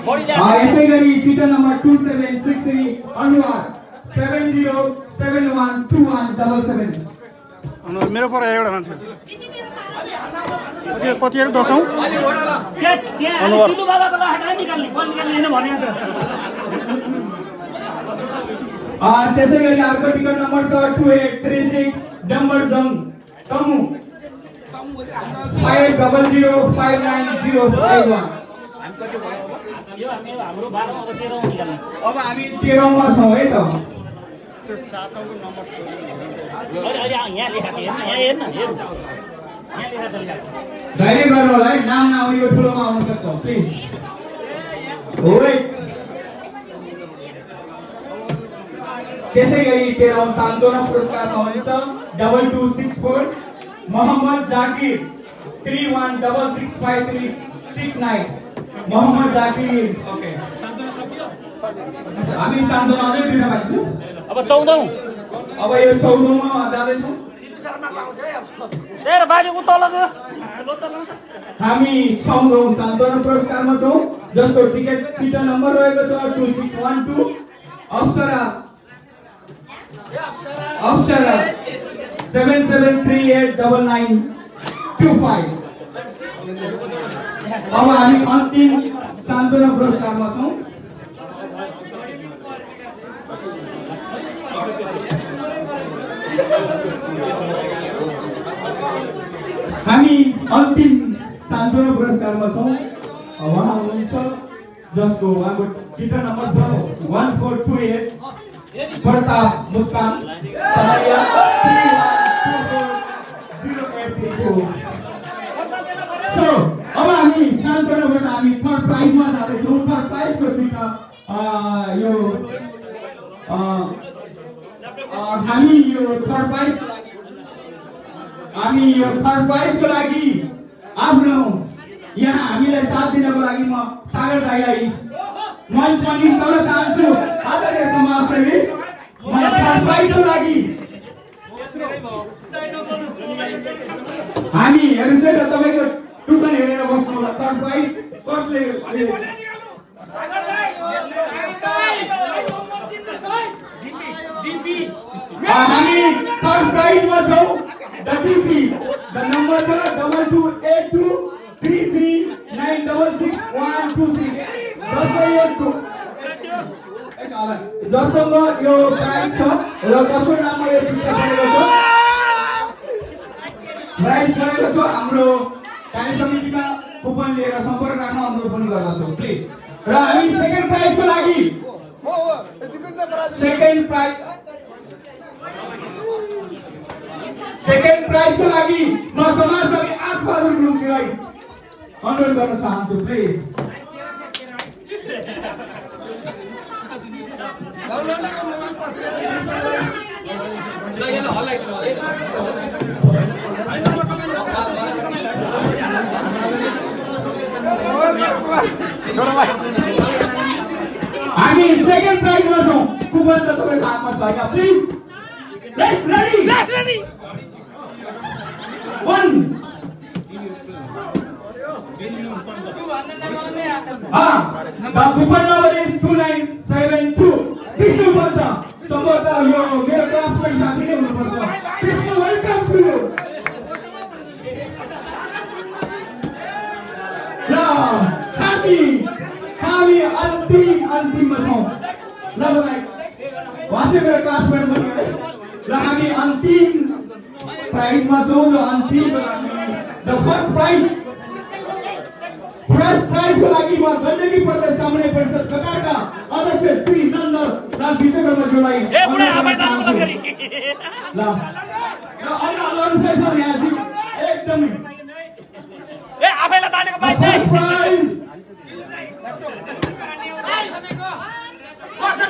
यसै गरी cheater number 2763 अनुहार 70712177 मेरो पर एउटा मान्छे कति दसौँ त्यसै गरी अर्को टिकट नम्बर छ 2836 डम्बरजङ तमु 50059051 अब हामी 13 मा छौं है त त्यो 7 औं नम्बर यहाँ लेखा छ हेर्न धैर्य गर्नु होला है नाम नआउने यो ठुलोमा आउन सक्छ प्लिज त्यसै गरी 13 औं सान्त्वना पुरस्कार पाउनुहुन्छ 2264 मोहम्मद जाकिर 31665369 मोहम्मद जाकिर ओके हामी सान्त्वना अझै दिन बाँकी अब 14औं अब यो 14औं मा जाँदै छौं तेरो बाजे उता लग्यो हामी 14औं सान्त्वना पुरस्कारमा छौं जसको टिकट चिटा नम्बर रहेको छ 2612 अप्सरा 77389925 अब हामी अन्तिम सान्त्वना पुरस्कारमा छौं हामी अन्तिम सान्त्वना पुरस्कारमा छौं उहाँ हुनुहुन्छ जसको उहाँको चित्र नम्बर छ 1428 प्रताप मुस्कान सहायक 31240832 सो अब हामी सान्त्वनाबाट हामी थर्ड प्राइजमा जाँदैछौँ थर्ड प्राइजको चित्र यो हामी यो थर्ड प्राइजको लागि आफ्नो यहाँ हामीलाई साथ दिनको लागि म सागर दाइलाई मञ्चमा निम्ताउन चाहन्छु आदरणीय समाजसेवी म थर्ड प्राइजको लागि हामी हेर्नुहोस् है त तपाईँको टुकन हेरेर बस्नु होला थर्ड प्राइज कसले हामी थर्ड प्राइजमा छौँ द डिपी द नम्बर छ 228233966123 जससँग यो प्राइज छ र जसको नाममा यो चित्र परेको छ प्राइज परेको छ हाम्रो कार्य समितिमा कुपन लिएर सम्पर्क राख्न अनुरोध पनि गर्दछौँ प्लिज र हामी सेकेन्ड प्राइजको लागि सेकेन्ड प्राइजको लागि म समाजसेवी आशबहादुर गुरुङजीलाई अनुरोध गर्न चाहन्छु प्लिज हामी सेकेन्ड प्राइजमा छौँ कुपन त तपाईँको हातमा छ होइन please let's ready 1 the coupon number is 2972 Vishnu Pant सम्भवतः यो मेरो क्लासमेट साथी नै हुनुपर्छ विष्णु वेलकम टु यु र हामी अन्तिममा छौँ ल तपाईँ उहाँ चाहिँ मेरो क्लासमेट पनि है र हामी अन्तिम प्राइजमा छौँ र अन्तिमको लागि द फर्स्ट प्राइज को लागि म गण्डकी प्रदेश सामान्य परिषद कतारका अध्यक्ष श्री नन्द लाल विश्वकर्माज्यूलाई ल र अरू चाहिँ छ यहाँ एकदमै आफैलाई तानेको पाइन्छ प्राइज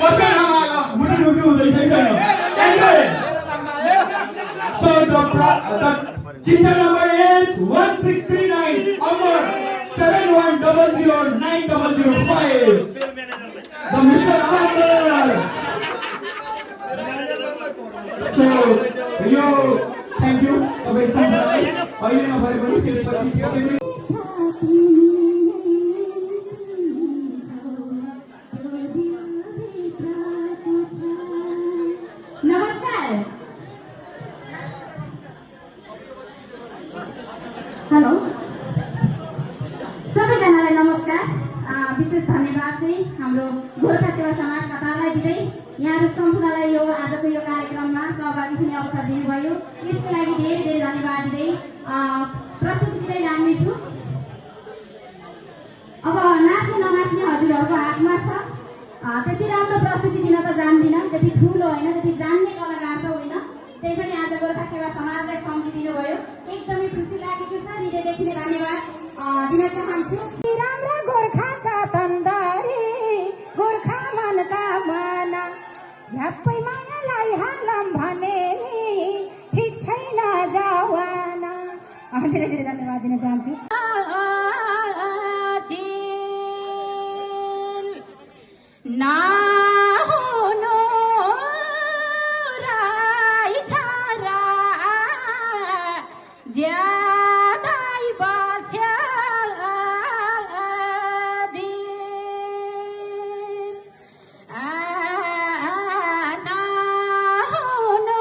कसैले मुटु मुटु हुँदैछ छैन so the चिन्ता number is 1639 Amar 71009005 the Mr. Thunder so yo thank you तपाईं सबैलाई अहिले नभए पनि फेरि पछि हेलो सबैजनालाई नमस्कार। विशेष धन्यवाद चाहिँ हाम्रो गोर्खा सेवा समाज कतारलाई दिँदै यहाँहरू सम्पूर्णलाई यो आजको यो कार्यक्रममा सहभागी हुने अवसर दिनुभयो, यसको लागि धेरै धेरै धन्यवाद दिँदै प्रस्तुति दिँदै लाग्नेछु। अब नाच्ने ननाच्ने हजुरहरूको हातमा छ। त्यति राम्रो प्रस्तुति दिन त जान्दिनँ, त्यति ठुलो होइन, त्यति जान्ने कलाकार त होइन, त्यही पनि आज गोर्खा सेवा समाजलाई सम्झिदिनु भयो, एकदमै खुसी लागेको छ। हृदयदेखि धन्यवाद दिन चाहन्छु। राम्रा गोर्खाका तन्दारी गोर्खा मनका मना झ्याप्पै मायालाई हालम भने नि ठिक छैन जवाना। धेरै धेरै धन्यवाद दिन चाहन्छु। नाहुनु राई छारा ज्यादै बस्या दिन नाहुनु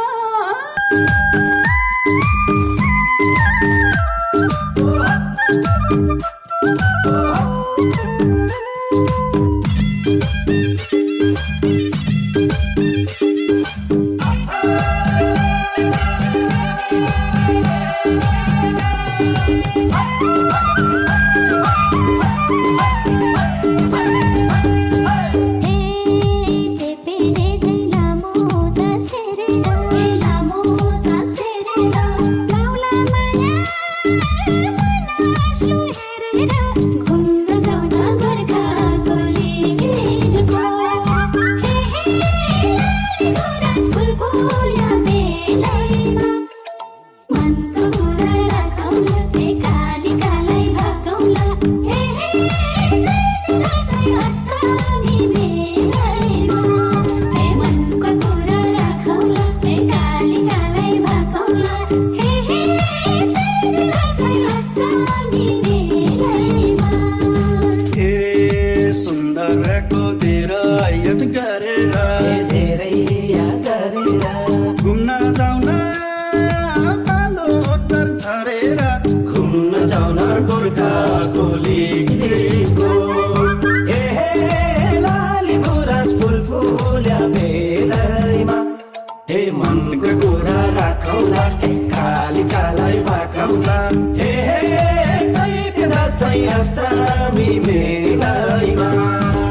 अष्टमी मेलैमा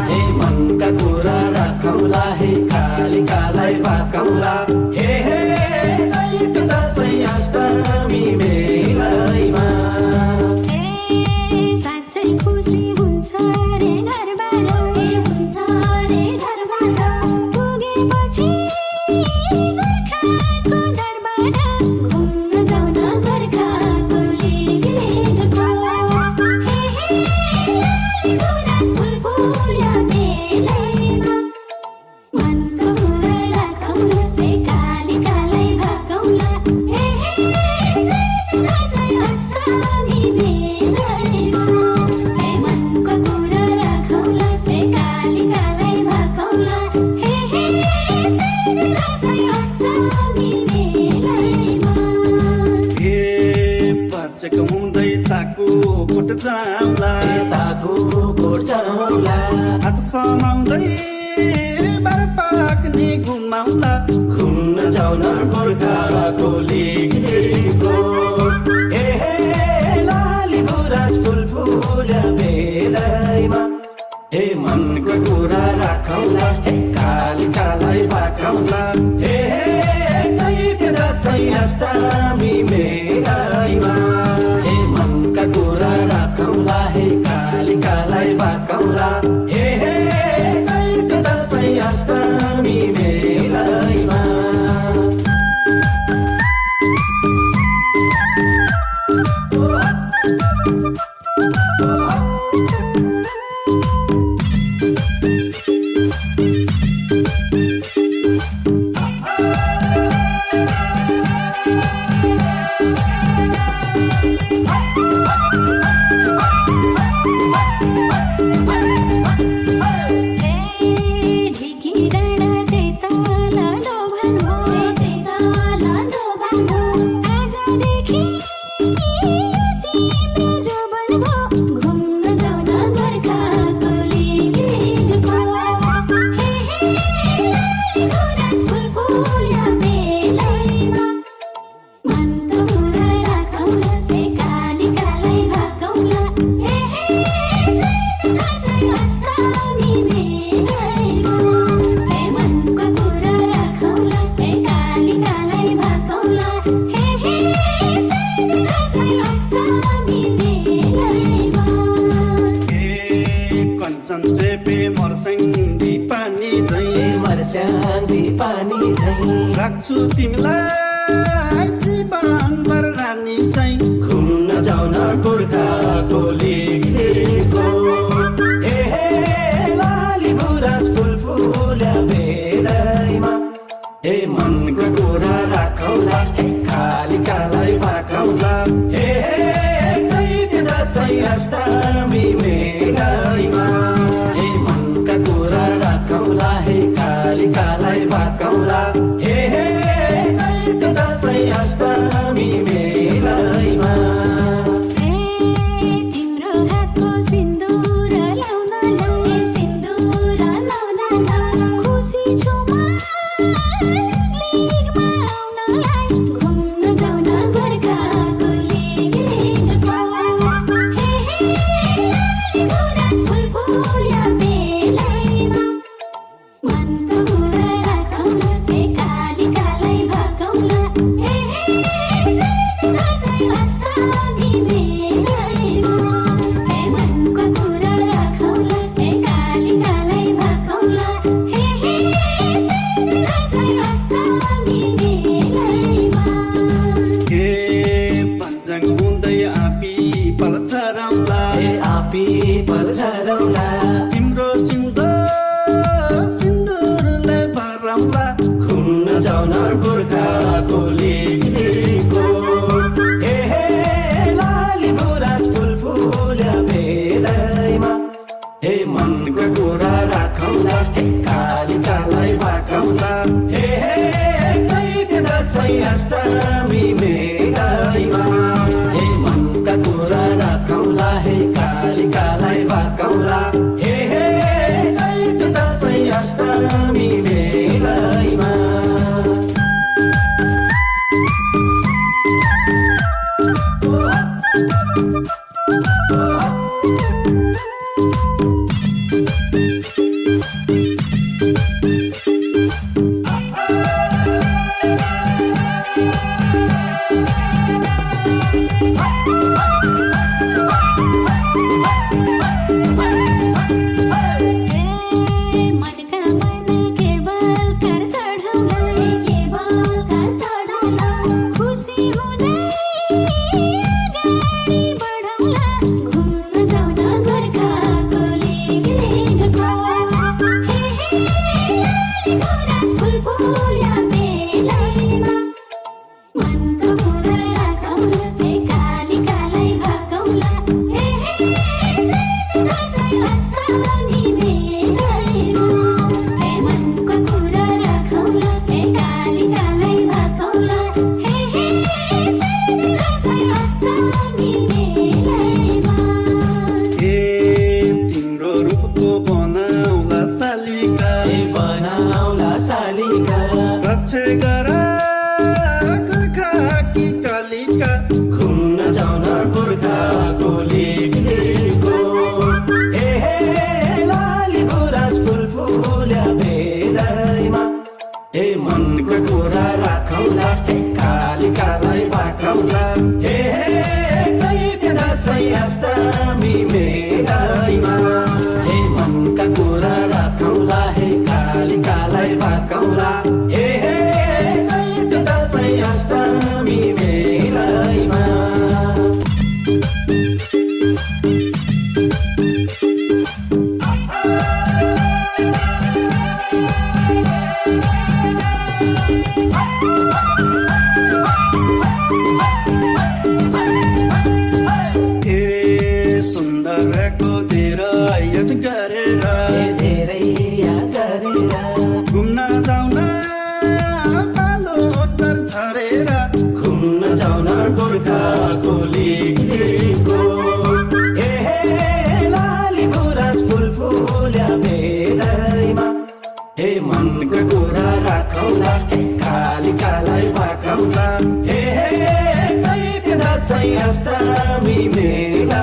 हे मनका कुरा राखौला, हे कालिकालाई भाकौला, हे चैत दशैँ अष्टमी मेलैमा। साँच्चै खुसी हुन्छ रे घरबाट, हुन्छ रे घरबाट पुगेपछि गोर्खाको दरबाट घुम्न जाउन गोर्खाको लिगको मनका कुरा राखौला, हे कालिकालाई भाकौला, हे चैत दशैँ अष्टमी मेलैमा। हे मनका कुरा राखौला, हे कालिकालाई भाकौला, हे चैत दशैँ अष्टमी मेलैमा। ए पाचक हुँदै ताकु कोट जाउँला, ताकु कोट जाउँला, हात समाउँदै बार पाक्ने घुमाउँला, घुम्न जाउन गोर्खाको लिगको हे लाली गुराँस फुल फुल्या बेलैमा। हे मनका कुरा राखौला, हे कालिकालाई भाकौला, हे चैत दशैँ अष्टमी मेलैमा। हे मनका कुरा राखौला, हे कालिकालाई भाकौला, हे चैत दशैँ अष्टमी मेलैमा। स्याङ्दी पानी झैँ राख्छु तिमीलाई जीवनभर रानी चाहिँ घुम्न जाउन गोर्खाको लिगको हे लाली गुराँस फुल फुल्या बेलैमा हे मनका कुरा राखौला हे कालिकालाई भाकौला हे चैत दशैँ अष्टमी मेलैमा हे मनका कुरा राखौला हे कालिकालाई भाकौला हे चैत दशैँ अष्टमी मेलैमा तिम्रो हातको सिन्दुर लाउनलाई सिन्दुर लाउनलाई खुसी छु म लिगमा आउनलाई घुम्न जाउन गोर्खाको लिगको हे गुराँस फुल फुल्या बेलैमा मनका कुरा राखौला हे कालिकालाई भाकौला हे चैत दशैँ अष्टमी मेलैमा हे मनका कुरा राखौला हे कालिकालाई भाकौला हे चैत दशैँ अष्टमी मेलैमा के पञ्चाङ हुँदै आँपी पल झराउँला हे आपी पल झरौला तिम्रो सिन्दुरले भराउँला घुम्न जाउन गोर्खाको लिगको हे लाली गुराँस फुल फुल्या बेलैमा हे मनका कुरा राखौला हे कालिकालाई भाकौला हे चैत दशैँ अष्टमी मेलैमा हे मनका कुरा राखौला हे कालिकालाई भाकौला हे चैत दशैँ अष्टमी मेलैमा मनका मन केवल कर चढौला केवल कर चढौला खुसी हुँदै अगाडि बढौला घुम्न जाउन गोर्खाको लिगको हे लाली गुराँस फुल फुल्या बेलैमा मनका कुरा राखौला हे कालिकालाई भाकौला हे चैत दशैँ अष्टमी मेलैमा हे मनका कुरा राखौला हे कालिकालाई भाकौला हे चैत दशैँ अष्टमी मेलैमा हे तिम्रो रूपको बनाउला शालिका हे बनाउला शालिका रक्षा गर गोर्खाकी कालिका घुम्न जाउन गोर्खाको लिगको हे लाली गुराँस फुल फुल्या बेलैमा हे मनका कुरा राखौला हे कालिकालाई भाकौला हे चैत दशैँ अष्टमी मेलैमा हे मनका कुरा राखौला हे कालिकालाई भाकौला हे चैत दशैँ अष्टमी मेलैमा हे सुन्दरको धेरै याद गरेर हे धेरै याद गरेर घुम्न जाउन पालो तर झरेर घुम्न जाउन गोर्खाको लिगको हे लाली गुराँस फुल फुल्या बेलैमा हे मनका कुरा राखौला हे कालिकालाई भाकौला हे चैत दशैँ अष्टमी मेला